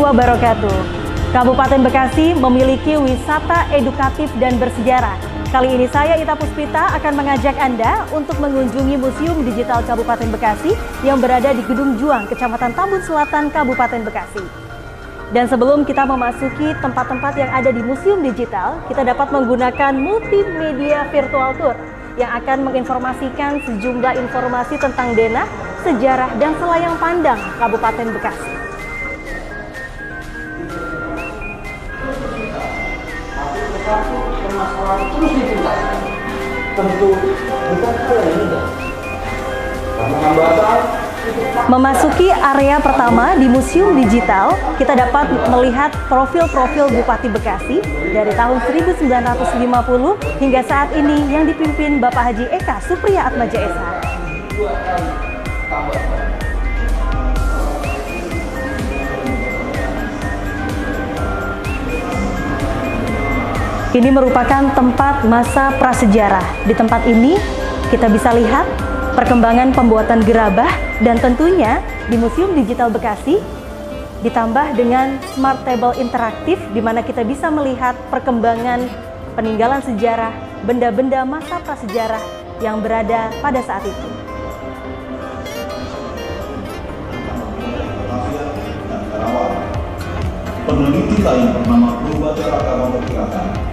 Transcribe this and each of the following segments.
wabarakatuh. Kabupaten Bekasi memiliki wisata edukatif dan bersejarah. Kali ini saya, Ita Puspita, akan mengajak Anda untuk mengunjungi Museum Digital Kabupaten Bekasi yang berada di Gedung Juang, Kecamatan Tambun Selatan, Kabupaten Bekasi. Dan sebelum kita memasuki tempat-tempat yang ada di Museum Digital, kita dapat menggunakan multimedia virtual tour yang akan menginformasikan sejumlah informasi tentang denah, sejarah, dan selayang pandang Kabupaten Bekasi. Terus dituntaskan. Tentu bukan hal yang mudah. Karena hambatan. Memasuki area pertama di Museum Digital, kita dapat melihat profil-profil Bupati Bekasi dari tahun 1950 hingga saat ini yang dipimpin Bapak Haji Eka Supriya Atmaja SH. Ini merupakan tempat masa prasejarah. Di tempat ini kita bisa lihat perkembangan pembuatan gerabah dan tentunya di Museum Digital Bekasi ditambah dengan smart table interaktif di mana kita bisa melihat perkembangan peninggalan sejarah, benda-benda masa prasejarah yang berada pada saat itu. Peneliti lain bernama Purwacaraka memperkirakan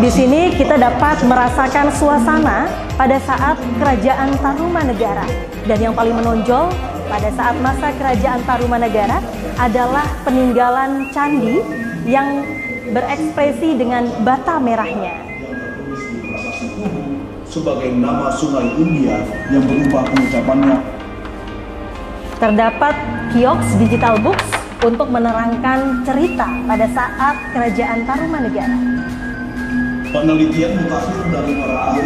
di sini kita dapat merasakan suasana pada saat Kerajaan Tarumanegara. Dan yang paling menonjol pada saat masa Kerajaan Tarumanegara adalah peninggalan candi yang berekspresi dengan bata merahnya. Sebagai nama sungai India yang berubah pengucapannya. Terdapat kiosk digital books untuk menerangkan cerita pada saat Kerajaan Tarumanegara. Penelitian mutakhir dari para ahli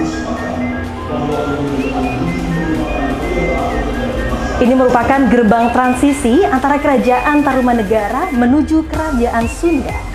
ini merupakan gerbang transisi antara Kerajaan Tarumanegara menuju Kerajaan Sunda.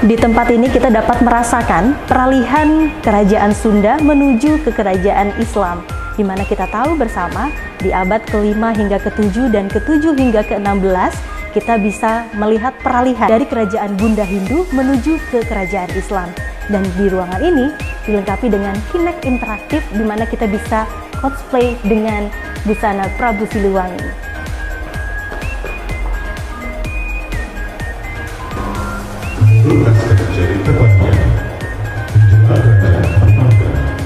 Di tempat ini kita dapat merasakan peralihan Kerajaan Sunda menuju ke Kerajaan Islam, di mana kita tahu bersama di abad ke-5 hingga ke-7 dan ke-7 hingga ke-16 kita bisa melihat peralihan dari Kerajaan Bunda Hindu menuju ke Kerajaan Islam. Dan di ruangan ini dilengkapi dengan Kinect interaktif di mana kita bisa cosplay dengan busana Prabu Siliwangi. Lukas terjadi tepatnya menjelang dan memakan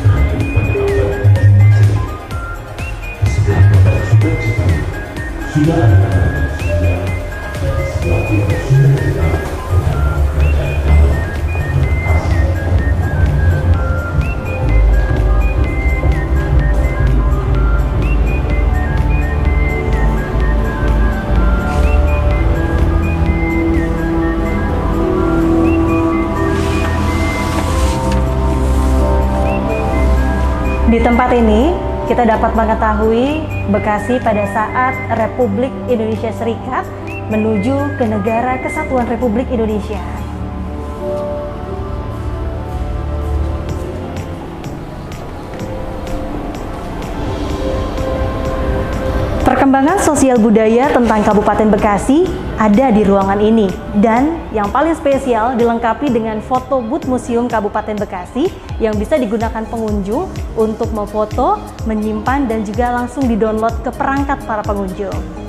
terakhir pada abad setelah pada sudah cekali sudah ada sudah setelah kita sudah kenal bernama kerajaan Dalam Bekasi. Di tempat ini, kita dapat mengetahui Bekasi pada saat Republik Indonesia Serikat menuju ke Negara Kesatuan Republik Indonesia. Perkembangan sosial budaya tentang Kabupaten Bekasi ada di ruangan ini, dan yang paling spesial dilengkapi dengan foto booth Museum Kabupaten Bekasi yang bisa digunakan pengunjung untuk memfoto, menyimpan, dan juga langsung didownload ke perangkat para pengunjung.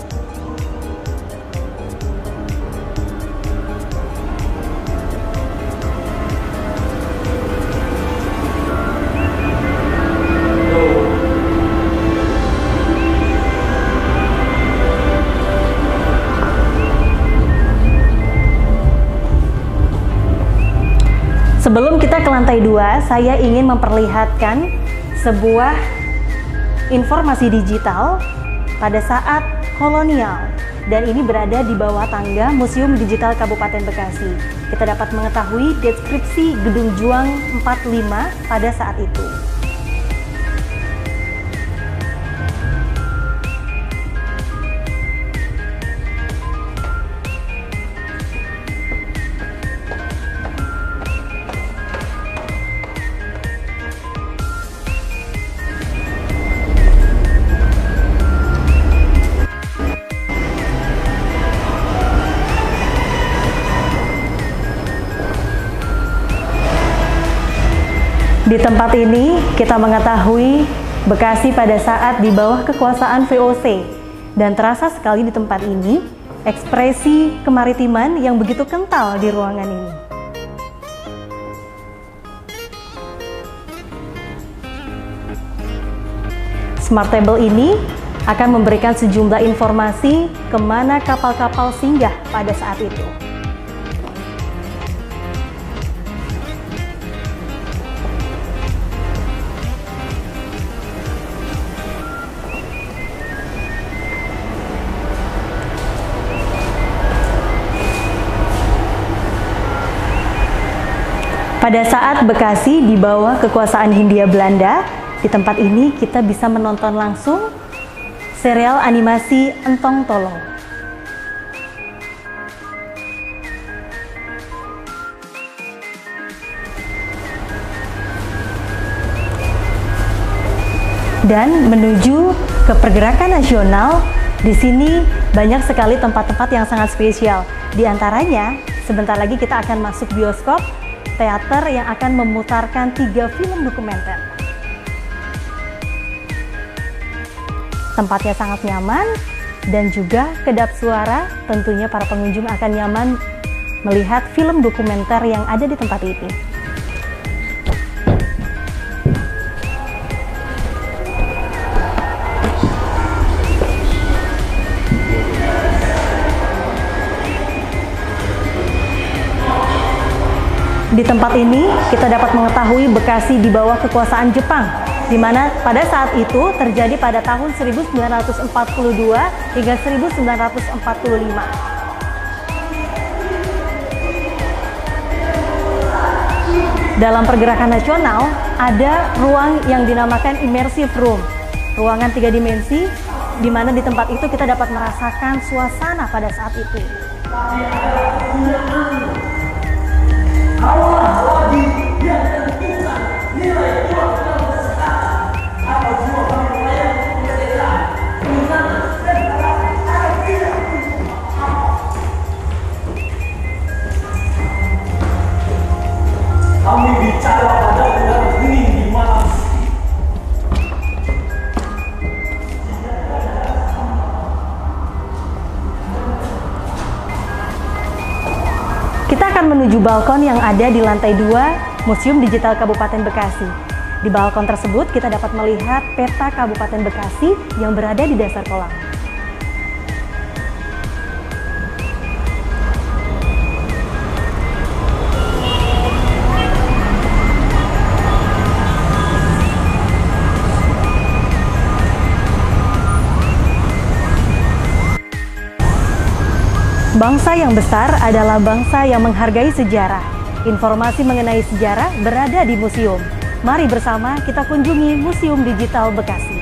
Sebelum kita ke lantai 2, saya ingin memperlihatkan sebuah informasi digital pada saat kolonial. Dan ini berada di bawah tangga Museum Digital Kabupaten Bekasi. Kita dapat mengetahui deskripsi Gedung Juang 45 pada saat itu. Di tempat ini kita mengetahui Bekasi pada saat di bawah kekuasaan VOC, dan terasa sekali di tempat ini ekspresi kemaritiman yang begitu kental di ruangan ini. Smart Table ini akan memberikan sejumlah informasi kemana kapal-kapal singgah pada saat itu. Pada saat Bekasi di bawah kekuasaan Hindia Belanda, di tempat ini kita bisa menonton langsung serial animasi Entong Tolong. Dan menuju ke pergerakan nasional, di sini banyak sekali tempat-tempat yang sangat spesial. Di antaranya, sebentar lagi kita akan masuk bioskop teater yang akan memutarkan 3 film dokumenter. Tempatnya sangat nyaman dan juga kedap suara, tentunya para pengunjung akan nyaman melihat film dokumenter yang ada di tempat ini. Di tempat ini kita dapat mengetahui Bekasi di bawah kekuasaan Jepang, di mana pada saat itu terjadi pada tahun 1942 hingga 1945. Dalam pergerakan nasional, ada ruang yang dinamakan immersive room, ruangan 3 dimensi, di mana di tempat itu kita dapat merasakan suasana pada saat itu. Kami bicara pada bulan hening di malam. Kita akan menuju balkon yang ada di lantai 2 Museum Digital Kabupaten Bekasi. Di balkon tersebut kita dapat melihat peta Kabupaten Bekasi yang berada di dasar kolam. Bangsa yang besar adalah bangsa yang menghargai sejarah. Informasi mengenai sejarah berada di museum. Mari bersama kita kunjungi Museum Digital Bekasi.